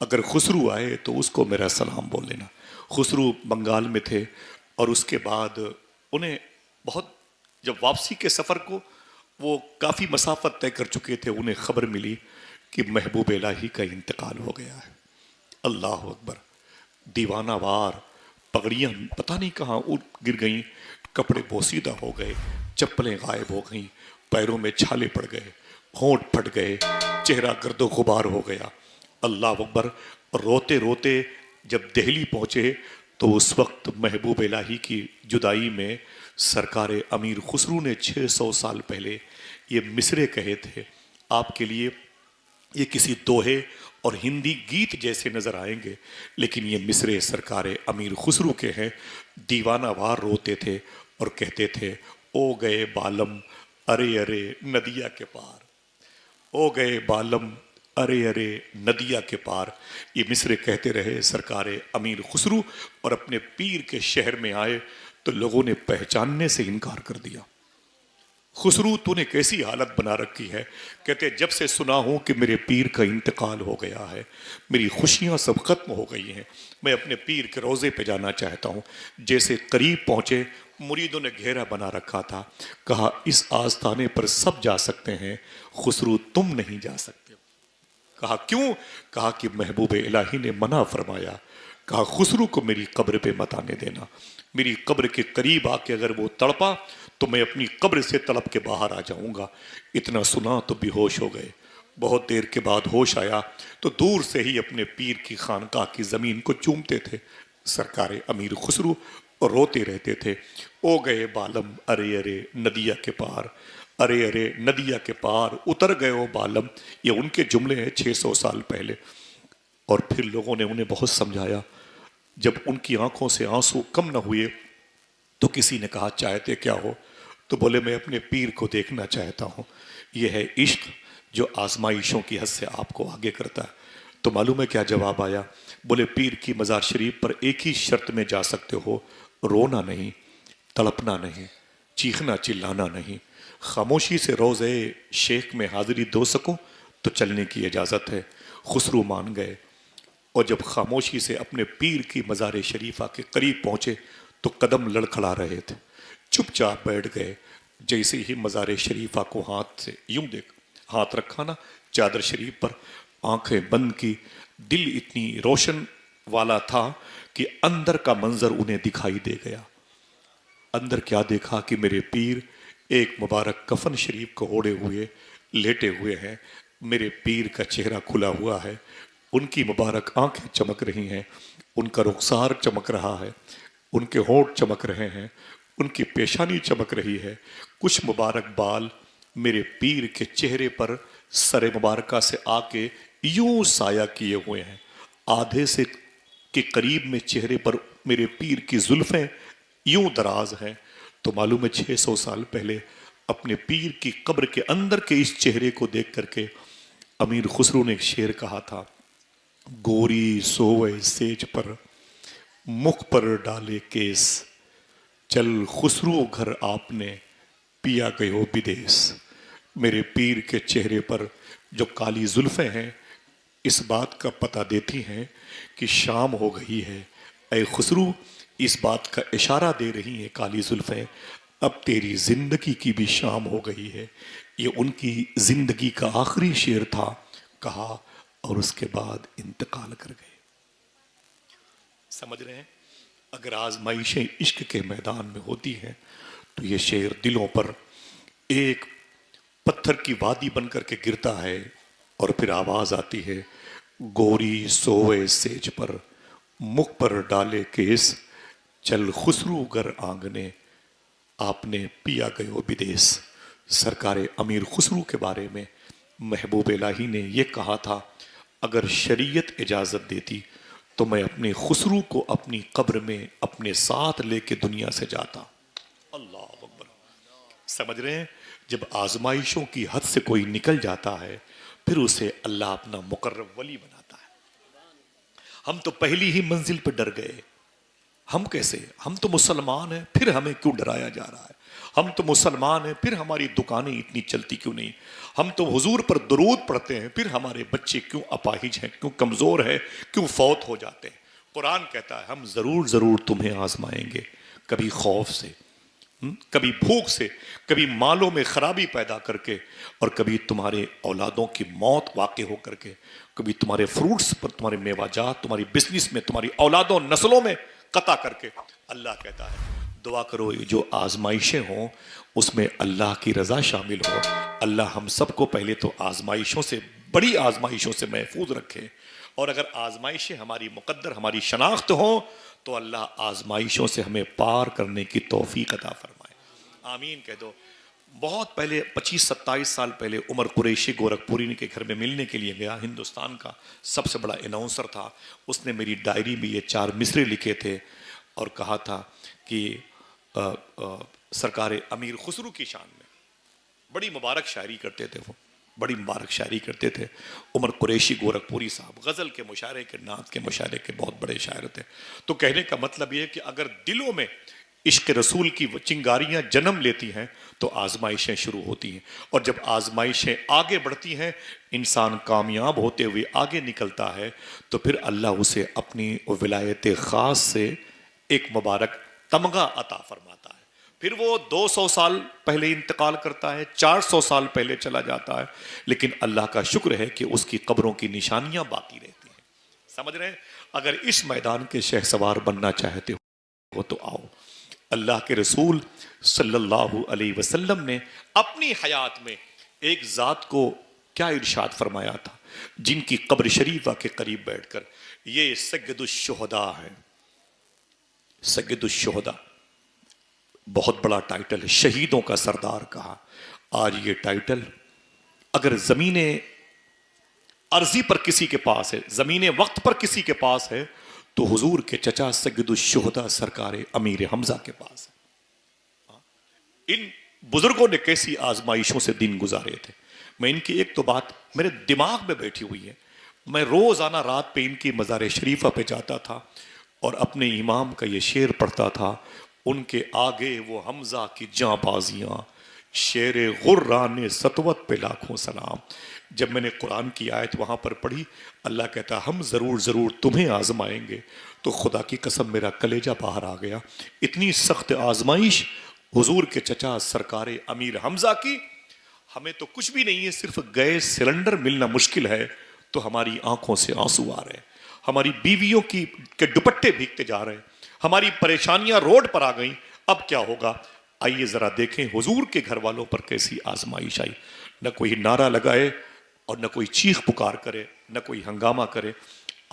اگر خسرو آئے تو اس کو میرا سلام بول لینا۔ خسرو بنگال میں تھے اور اس کے بعد انہیں بہت، جب واپسی کے سفر کو وہ کافی مسافت طے کر چکے تھے، انہیں خبر ملی کہ محبوب الہی کا انتقال ہو گیا ہے۔ اللہ اکبر، دیوانہ وار پگڑیاں پتہ نہیں کہاں گر گئیں، کپڑے بوسیدہ ہو گئے، چپلیں غائب ہو گئیں، پیروں میں چھالے پڑ گئے، ہونٹ پھٹ گئے، چہرہ گرد و غبار ہو گیا۔ اللہ اکبر۔ روتے روتے جب دہلی پہنچے تو اس وقت محبوب الہی کی جدائی میں سرکار امیر خسرو نے 600 سال پہلے یہ مصرے کہے تھے آپ کے لیے۔ یہ کسی دوہے اور ہندی گیت جیسے نظر آئیں گے، لیکن یہ مصرے سرکار امیر خسرو کے ہیں۔ دیوانہ وار روتے تھے اور کہتے تھے او گئے بالم ارے ارے ندیا کے پار، او گئے بالم ارے ارے ندیا کے پار۔ یہ مصرے کہتے رہے سرکار امیر خسرو، اور اپنے پیر کے شہر میں آئے تو لوگوں نے پہچاننے سے انکار کر دیا۔ خسرو تو نے کیسی حالت بنا رکھی ہے؟ کہتے جب سے سنا ہوں کہ میرے پیر کا انتقال ہو گیا ہے، میری خوشیاں سب ختم ہو گئی ہیں، میں اپنے پیر کے روزے پہ جانا چاہتا ہوں۔ جیسے قریب پہنچے مریدوں نے گھیرا بنا رکھا تھا، کہا اس آستانے پر سب جا سکتے ہیں، خسرو تم نہیں جا سکتے۔ کہا کیوں؟ کہا کہ محبوب الہی نے منع فرمایا۔ کہا خسرو کو میری قبر پہ مت آنے دینا، میری قبر کے قریب آ کے اگر وہ تڑپا تو میں اپنی قبر سے تڑپ کے باہر آ جاؤں گا۔ اتنا سنا تو بے ہوش ہو گئے۔ بہت دیر کے بعد ہوش آیا تو دور سے ہی اپنے پیر کی خانقاہ کی زمین کو چومتے تھے۔ سرکار امیر خسرو روتے رہتے تھے او گئے بالم ارے ارے ندیا کے پار، ارے ارے ندیا کے پار اتر گئے او بالم۔ یہ ان کے جملے ہیں 600 سال پہلے۔ اور پھر لوگوں نے انہیں بہت سمجھایا۔ جب ان کی آنکھوں سے آنسو کم نہ ہوئے تو کسی نے کہا چاہتے کیا ہو؟ تو بولے میں اپنے پیر کو دیکھنا چاہتا ہوں۔ یہ ہے عشق جو آزمائشوں کی حد سے آپ کو آگے کرتا ہے۔ تو معلوم ہے کیا جواب آیا؟ بولے پیر کی مزار شریف پر ایک ہی شرط میں جا سکتے ہو، رونا نہیں، تڑپنا نہیں، چیخنا چلانا نہیں۔ خاموشی سے روزے شیخ میں حاضری دو سکو تو چلنے کی اجازت ہے۔ خسرو مان گئے، اور جب خاموشی سے اپنے پیر کی مزار شریفہ کے قریب پہنچے تو قدم لڑکھڑا رہے تھے، چپ چاپ بیٹھ گئے۔ جیسے ہی مزار شریفہ کو ہاتھ سے یوں دیکھ ہاتھ رکھا نا چادر شریف پر، آنکھیں بند کی، دل اتنی روشن والا تھا کہ اندر کا منظر انہیں دکھائی دے گیا۔ اندر کیا دیکھا کہ میرے پیر ایک مبارک کفن شریف کو اوڑے ہوئے لیٹے ہوئے ہیں، میرے پیر کا چہرہ کھلا ہوا ہے، ان کی مبارک آنکھیں چمک رہی ہیں، ان کا رخسار چمک رہا ہے، ان کے ہونٹ چمک رہے ہیں، ان کی پیشانی چمک رہی ہے۔ کچھ مبارک بال میرے پیر کے چہرے پر سر مبارکہ سے آ کے یوں سایہ کیے ہوئے ہیں، آدھے سے کے قریب میں چہرے پر میرے پیر کی زلفیں یوں دراز ہیں۔ تو معلوم ہے 600 سال پہلے اپنے پیر کی قبر کے اندر کے اس چہرے کو دیکھ کر کے امیر خسرو نے ایک شعر کہا تھا، گوری سوئے سیج پر مکھ پر ڈالے کیس، چل خسرو گھر آپ نے پیا گئے بدیس۔ میرے پیر کے چہرے پر جو کالی زلفیں ہیں اس بات کا پتہ دیتی ہیں کہ شام ہو گئی ہے۔ اے خسرو، اس بات کا اشارہ دے رہی ہیں کالی زلفیں، اب تیری زندگی کی بھی شام ہو گئی ہے۔ یہ ان کی زندگی کا آخری شعر تھا، کہا اور اس کے بعد انتقال کر گئے۔ سمجھ رہے ہیں؟ اگر آزمائشیں عشق کے میدان میں ہوتی ہیں تو یہ شعر دلوں پر ایک پتھر کی وادی بن کر کے گرتا ہے، اور پھر آواز آتی ہے، گوری سوئے سیج پر مکھ پر ڈالے کیس، چل خسرو گر آنگنے آپ نے پیا گئے بدیس۔ سرکار امیر خسرو کے بارے میں محبوب الہی نے یہ کہا تھا، اگر شریعت اجازت دیتی تو میں اپنے خسرو کو اپنی قبر میں اپنے ساتھ لے کے دنیا سے جاتا۔ اللہ اکبر۔ سمجھ رہے ہیں؟ جب آزمائشوں کی حد سے کوئی نکل جاتا ہے پھر اسے اللہ اپنا مقرب ولی بناتا ہے۔ ہم تو پہلی ہی منزل پہ ڈر گئے۔ ہم کیسے؟ ہم تو مسلمان ہیں، پھر ہمیں کیوں ڈرایا جا رہا ہے؟ ہم تو مسلمان ہیں، پھر ہماری دکانیں اتنی چلتی کیوں نہیں؟ ہم تو حضور پر درود پڑھتے ہیں، پھر ہمارے بچے کیوں اپاہج ہیں، کیوں کمزور ہیں، کیوں فوت ہو جاتے ہیں؟ قرآن کہتا ہے ہم ضرور ضرور تمہیں آزمائیں گے، کبھی خوف سے، کبھی بھوک سے، کبھی مالوں میں خرابی پیدا کر کے، اور کبھی تمہارے اولادوں کی موت واقع ہو کر کے، کبھی تمہارے فروٹس پر، تمہارے میوہ جات، تمہاری بزنس میں، تمہاری اولادوں نسلوں میں قطع کر کے۔ اللہ کہتا ہے دعا کرو یہ جو آزمائشیں ہوں اس میں اللہ کی رضا شامل ہو۔ اللہ ہم سب کو پہلے تو آزمائشوں سے، بڑی آزمائشوں سے محفوظ رکھے، اور اگر آزمائشیں ہماری مقدر، ہماری شناخت ہوں تو اللہ آزمائشوں سے ہمیں پار کرنے کی توفیق عطا فرمائے۔ آمین کہہ دو۔ بہت پہلے 25-27 سال پہلے عمر قریشی گورکھپوری کے گھر میں ملنے کے لیے گیا، ہندوستان کا سب سے بڑا اناؤنسر تھا۔ اس نے میری ڈائری میں یہ 4 مصرے لکھے تھے اور کہا تھا کہ سرکار امیر خسرو کی شان میں، بڑی مبارک شاعری کرتے تھے وہ، بڑی مبارک شاعری کرتے تھے عمر قریشی گورکھپوری صاحب، غزل کے مشاعرے کے، نعت کے مشاعرے کے بہت بڑے شاعر تھے۔ تو کہنے کا مطلب یہ ہے کہ اگر دلوں میں عشق رسول کی چنگاریاں جنم لیتی ہیں تو آزمائشیں شروع ہوتی ہیں، اور جب آزمائشیں آگے بڑھتی ہیں، انسان کامیاب ہوتے ہوئے آگے نکلتا ہے، تو پھر اللہ اسے اپنی ولایت خاص سے ایک مبارک تمغہ عطا فرماتا ہے۔ پھر وہ 200 سال پہلے انتقال کرتا ہے، 400 سال پہلے چلا جاتا ہے، لیکن اللہ کا شکر ہے کہ اس کی قبروں کی نشانیاں باقی رہتی ہیں۔ سمجھ رہے ہیں؟ اگر اس میدان کے شہسوار بننا چاہتے ہو تو آؤ۔ اللہ کے رسول صلی اللہ علیہ وسلم نے اپنی حیات میں ایک ذات کو کیا ارشاد فرمایا تھا، جن کی قبر شریفہ کے قریب بیٹھ کر، یہ سید الشہداء ہے۔ سید الشہداء بہت بڑا ٹائٹل ہے، شہیدوں کا سردار کہا۔ آج یہ ٹائٹل اگر زمین ارضی پر کسی کے پاس ہے، زمین وقت پر کسی کے پاس ہے، تو حضور کے چچا سید الشہداء سرکار امیر حمزہ کے پاس ہے۔ ان بزرگوں نے کیسی آزمائشوں سے دن گزارے تھے۔ میں ان کی ایک تو بات میرے دماغ میں بیٹھی ہوئی ہے، میں روزانہ رات پہ ان کی مزار شریفہ پہ جاتا تھا اور اپنے امام کا یہ شعر پڑھتا تھا، ان کے آگے وہ حمزہ کی جاں بازیاں، شیر غران سطوت پہ لاکھوں سلام۔ جب میں نے قرآن کی آیت وہاں پر پڑھی، اللہ کہتا ہم ضرور تمہیں آزمائیں گے، تو خدا کی قسم میرا کلیجہ باہر آ گیا۔ اتنی سخت آزمائش حضور کے چچا سرکار امیر حمزہ کی۔ ہمیں تو کچھ بھی نہیں ہے، صرف گیس سلنڈر ملنا مشکل ہے تو ہماری آنکھوں سے آنسو آ رہے ہیں، ہماری بیویوں کے دوپٹے بھیگتے جا رہے ہیں، ہماری پریشانیاں روڈ پر آ گئیں۔ اب کیا ہوگا؟ آئیے ذرا دیکھیں حضور کے گھر والوں پر کیسی آزمائش آئی۔ نہ کوئی نعرہ لگائے اور نہ کوئی چیخ پکار کرے، نہ کوئی ہنگامہ کرے۔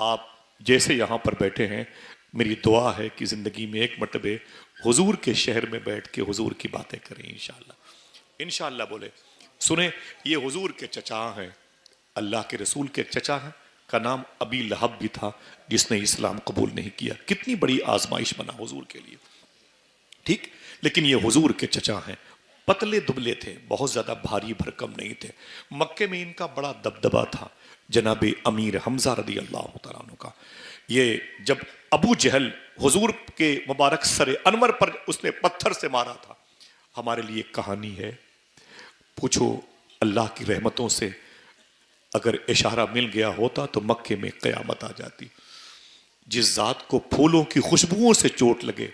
آپ جیسے یہاں پر بیٹھے ہیں، میری دعا ہے کہ زندگی میں ایک مرتبہ حضور کے شہر میں بیٹھ کے حضور کی باتیں کریں انشاءاللہ۔ انشاءاللہ بولے۔ سنیں، یہ حضور کے چچا ہیں، اللہ کے رسول کے چچا ہیں، کا نام ابی لہب بھی تھا، جس نے اسلام قبول نہیں کیا۔ کتنی بڑی آزمائش بنا حضور کے لیے، ٹھیک؟ لیکن یہ حضور کے چچا ہیں، پتلے دبلے تھے، بہت زیادہ بھاری بھرکم نہیں تھے۔ مکے میں ان کا بڑا دبدبا تھا، جناب امیر حمزہ رضی اللہ تعالیٰ عنہ کا۔ یہ جب ابو جہل حضور کے مبارک سر انور پر اس نے پتھر سے مارا تھا، ہمارے لیے ایک کہانی ہے۔ پوچھو اللہ کی رحمتوں سے اگر اشارہ مل گیا ہوتا تو مکے میں قیامت آ جاتی۔ جس ذات کو پھولوں کی خوشبوؤں سے چوٹ لگے،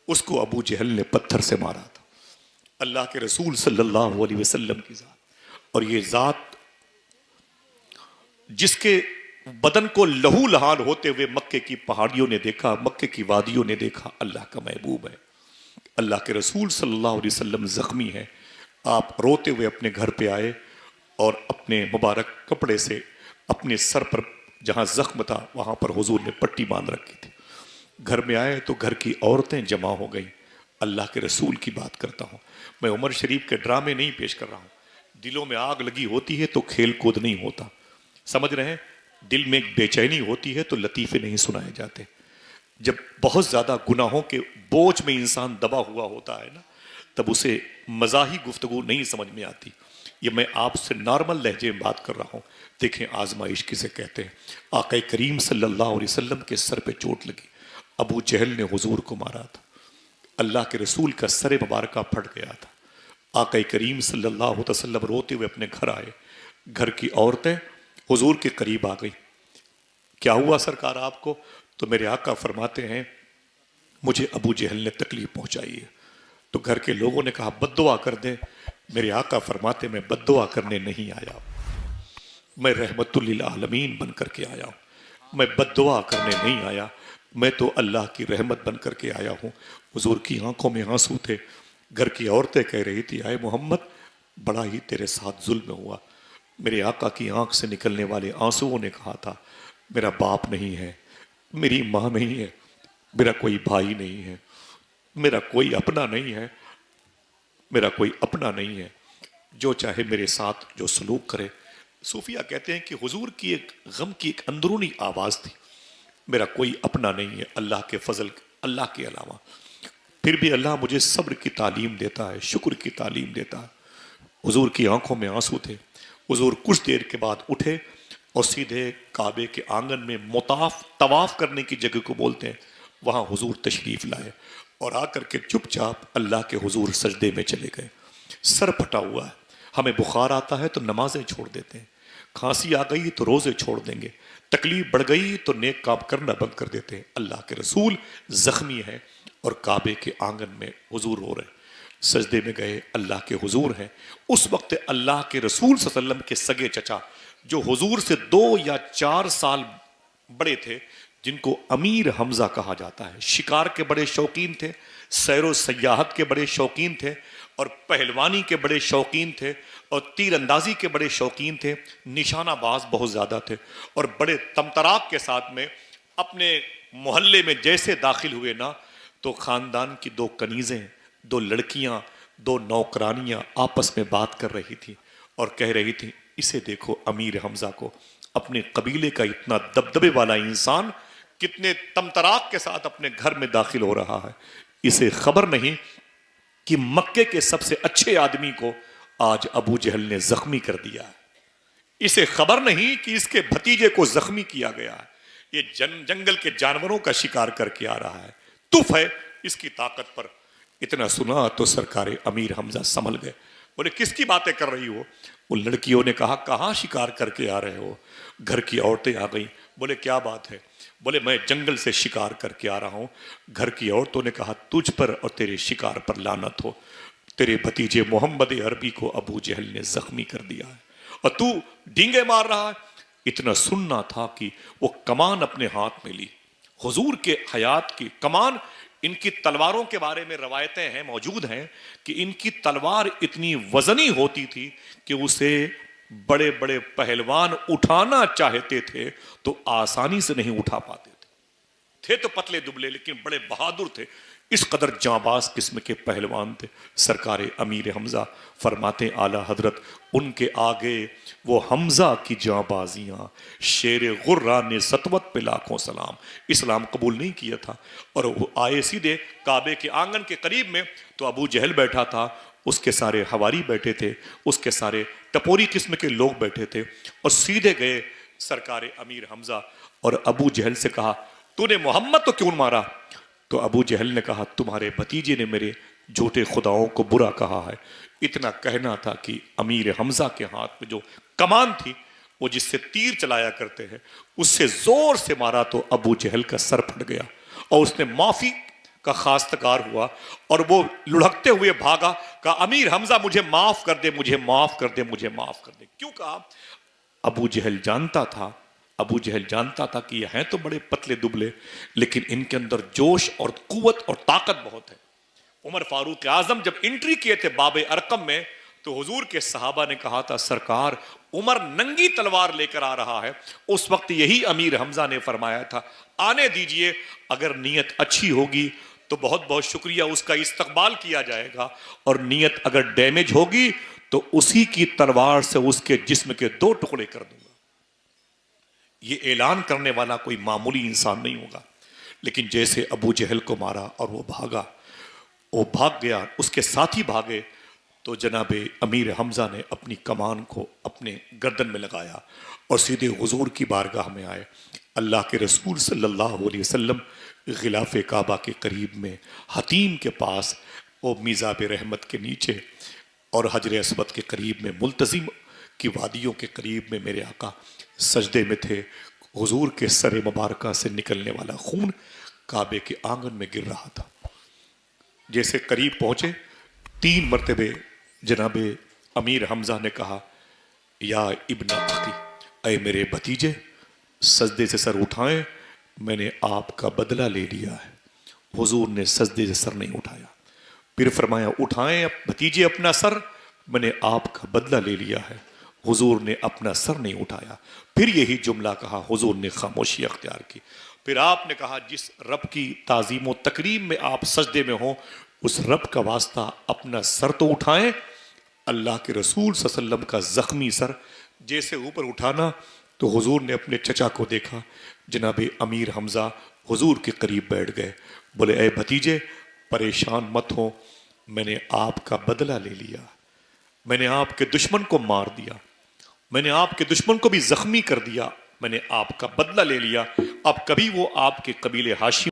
اس کو ابو جہل نے پتھر سے مارا تھا۔ اللہ کے رسول صلی اللہ علیہ وسلم کی ذات، اور یہ ذات جس کے بدن کو لہو لہان ہوتے ہوئے مکے کی پہاڑیوں نے دیکھا، مکے کی وادیوں نے دیکھا، اللہ کا محبوب ہے۔ اللہ کے رسول صلی اللہ علیہ وسلم زخمی ہے، آپ روتے ہوئے اپنے گھر پہ آئے اور اپنے مبارک کپڑے سے اپنے سر پر جہاں زخم تھا وہاں پر حضور نے پٹی باندھ رکھی تھی۔ گھر میں آئے تو گھر کی عورتیں جمع ہو گئیں۔ اللہ کے رسول کی بات کرتا ہوں، میں عمر شریف کے ڈرامے نہیں پیش کر رہا ہوں۔ دلوں میں آگ لگی ہوتی ہے تو کھیل کود نہیں ہوتا، سمجھ رہے ہیں؟ دل میں ایک بے چینی ہوتی ہے تو لطیفے نہیں سنائے جاتے۔ جب بہت زیادہ گناہوں کے بوجھ میں انسان دبا ہوا ہوتا ہے نا، تب اسے مزاحی گفتگو نہیں سمجھ میں آتی۔ یہ میں آپ سے نارمل لہجے میں بات کر رہا ہوں۔ دیکھیں آزمائش کسے کہتے ہیں۔ آقا کریم صلی اللہ علیہ وسلم کے سر پہ چوٹ لگی، ابو جہل نے حضور کو مارا تھا، اللہ کے رسول کا سر مبارکہ پھٹ گیا تھا۔ آقا کریم صلی اللہ علیہ وسلم روتے ہوئے اپنے گھر آئے، گھر کی عورتیں حضور کے قریب آ گئی۔ کیا ہوا سرکار آپ کو؟ تو میرے آقا فرماتے ہیں مجھے ابو جہل نے تکلیف پہنچائی ہے۔ تو گھر کے لوگوں نے کہا بد دعا کر دیں. میرے آقا فرماتے میں بد دعا کرنے نہیں آیا، میں رحمت للعالمین بن کر کے آیا ہوں، میں بد دعا کرنے نہیں آیا، میں تو اللہ کی رحمت بن کر کے آیا ہوں. حضور کی آنکھوں میں آنسو تھے. گھر کی عورتیں کہہ رہی تھی اے محمد بڑا ہی تیرے ساتھ ظلم ہوا. میرے آقا کی آنکھ سے نکلنے والے آنسوؤں نے کہا تھا میرا باپ نہیں ہے، میری ماں نہیں ہے، میرا کوئی بھائی نہیں ہے، میرا کوئی اپنا نہیں ہے، میرا کوئی اپنا نہیں ہے، جو چاہے میرے ساتھ جو سلوک کرے. صوفیہ کہتے ہیں کہ حضور کی ایک غم کی ایک اندرونی آواز تھی، میرا کوئی اپنا نہیں ہے اللہ کے فضل اللہ کے علاوہ. پھر بھی اللہ مجھے صبر کی تعلیم دیتا ہے، شکر کی تعلیم دیتا ہے. حضور کی آنکھوں میں آنسو تھے. حضور کچھ دیر کے بعد اٹھے اور سیدھے کعبے کے آنگن میں طواف کرنے کی جگہ کو بولتے ہیں وہاں حضور تشریف لائے اور آ کر کے چپ چاپ اللہ کے حضور سجدے میں چلے گئے. سر پھٹا ہوا ہے، ہمیں بخار آتا ہے تو نمازیں چھوڑ دیتے ہیں، کھانسی آ گئی تو روزے چھوڑ دیں گے، تکلیف بڑھ گئی تو نیک کام کرنا بند کر دیتے ہیں. اللہ کے رسول زخمی ہے اور کعبے کے آنگن میں حضور ہو رہے ہیں. سجدے میں گئے، اللہ کے حضور ہیں. اس وقت اللہ کے رسول صلی اللہ علیہ وسلم کے سگے چچا جو حضور سے 2 یا 4 سال بڑے تھے، جن کو امیر حمزہ کہا جاتا ہے، شکار کے بڑے شوقین تھے، سیر و سیاحت کے بڑے شوقین تھے اور پہلوانی کے بڑے شوقین تھے اور تیر اندازی کے بڑے شوقین تھے، نشانہ باز بہت زیادہ تھے اور بڑے تمتراک کے ساتھ میں اپنے محلے میں جیسے داخل ہوئے نا تو خاندان کی 2 کنیزیں، 2 لڑکیاں، 2 نوکرانیاں آپس میں بات کر رہی تھی اور کہہ رہی تھی اسے دیکھو امیر حمزہ کو، اپنے قبیلے کا اتنا دبدبے والا انسان کتنے تمتراک کے ساتھ اپنے گھر میں داخل ہو رہا ہے. اسے خبر نہیں کہ مکے کے سب سے اچھے آدمی کو آج ابو جہل نے زخمی کر دیا ہے. اسے خبر نہیں کہ اس کے بھتیجے کو زخمی کیا گیا ہے. یہ جنگل کے جانوروں کا شکار کر کے آ رہا ہے، تف ہے اس کی طاقت پر. اتنا سنا تو سرکار امیر حمزہ سنبھل گئے. بولے کس کی باتیں کر رہی ہو؟ وہ لڑکیوں نے کہا کہاں شکار کر کے آ رہے ہو؟ گھر کی عورتیں آ گئیں. بولے کیا بات ہے؟ بولے میں جنگل سے شکار کر کے آ رہا ہوں. گھر کی عورتوں نے کہا تجھ پر اور تیرے شکار پر لعنت ہو، تیرے بھتیجے محمد عربی کو ابو جہل نے زخمی کر دیا ہے اور تو ڈینگے مار رہا ہے. اتنا سننا تھا کہ وہ کمان اپنے ہاتھ میں لی، حضور کے حیات کی کمان. ان کی تلواروں کے بارے میں روایتیں ہیں، موجود ہیں کہ ان کی تلوار اتنی وزنی ہوتی تھی کہ اسے بڑے بڑے پہلوان اٹھانا چاہتے تھے تو آسانی سے نہیں اٹھا پاتے تھے تو پتلے دبلے لیکن بڑے بہادر تھے. اس قدر جانباز قسم کے پہلوان تھے. سرکار امیر حمزہ فرماتے اعلیٰ حضرت ان کے آگے وہ حمزہ کی جانبازیاں، شیر غرہ نے سطوت پہ لاکھوں سلام. اسلام قبول نہیں کیا تھا اور وہ آئے سیدھے کعبے کے آنگن کے قریب میں تو ابو جہل بیٹھا تھا، اس کے سارے حواری بیٹھے تھے، اس کے سارے ٹپوری قسم کے لوگ بیٹھے تھے اور سیدھے گئے سرکار امیر حمزہ اور ابو جہل سے کہا تو نے محمد تو کیوں مارا؟ تو ابو جہل نے کہا تمہارے بھتیجے نے میرے جھوٹے خداؤں کو برا کہا ہے. اتنا کہنا تھا کہ امیر حمزہ کے ہاتھ میں جو کمان تھی وہ جس سے تیر چلایا کرتے ہیں اس سے زور سے مارا تو ابو جہل کا سر پھٹ گیا اور اس نے معافی کا خواستگار ہوا اور وہ لڑھکتے ہوئے بھاگا. کہا امیر حمزہ مجھے معاف کر دے، مجھے معاف کر دے، مجھے معاف کر دے. کیوں کہا؟ ابو جہل جانتا تھا کہ یہ ہیں تو بڑے پتلے دبلے لیکن ان کے اندر جوش اور قوت اور طاقت بہت ہے. عمر فاروق اعظم جب انٹری کیے تھے باب ارقم میں تو حضور کے صحابہ نے کہا تھا سرکار عمر ننگی تلوار لے کر آ رہا ہے. اس وقت یہی امیر حمزہ نے فرمایا تھا آنے دیجئے، اگر نیت اچھی ہوگی تو بہت بہت شکریہ، اس کا استقبال کیا جائے گا، اور نیت اگر ڈیمیج ہوگی تو اسی کی تلوار سے اس کے جسم کے 2 ٹکڑے کر دوں گا. یہ اعلان کرنے والا کوئی معمولی انسان نہیں ہوگا. لیکن جیسے ابو جہل کو مارا اور وہ بھاگ گیا، اس کے ساتھی بھاگے تو جناب امیر حمزہ نے اپنی کمان کو اپنے گردن میں لگایا اور سیدھے حضور کی بارگاہ میں آئے. اللہ کے رسول صلی اللہ علیہ وسلم غلاف کعبہ کے قریب میں حتیم کے پاس وہ میزاب رحمت کے نیچے اور حجر اسود کے قریب میں ملتزم کی وادیوں کے قریب میں میرے آقا سجدے میں تھے. حضور کے سر مبارکہ سے نکلنے والا خون کعبے کے آنگن میں گر رہا تھا. جیسے قریب پہنچے 3 مرتبے جناب امیر حمزہ نے کہا یا ابن اخی، اے میرے بھتیجے، سجدے سے سر اٹھائیں، میں نے آپ کا بدلہ لے لیا ہے۔ حضور نے سجدے سے سر نہیں اٹھایا، پھر فرمایا اٹھائیں بھتیجے اپنا سر، میں نے آپ کا بدلہ لے لیا ہے۔ حضور نے اپنا سر نہیں اٹھایا، پھر یہی جملہ کہا، حضور نے خاموشی اختیار کی۔ پھر آپ نے کہا جس رب کی تعظیم و تکریم میں آپ سجدے میں ہوں، اس رب کا واسطہ اپنا سر تو اٹھائیں۔ اللہ کے رسول صلی اللہ علیہ وسلم کا زخمی سر جیسے اوپر اٹھانا تو حضور نے اپنے چچا کو دیکھا، جناب امیر حمزہ حضور کے قریب بیٹھ گئے، بولے اے بھتیجے پریشان مت ہو، میں نے آپ کا بدلہ لے لیا، میں نے آپ کے دشمن کو مار دیا، میں نے آپ کے دشمن کو بھی زخمی کر دیا، میں نے آپ کا بدلہ لے لیا، اب کبھی وہ آپ کے قبیلے ہاشم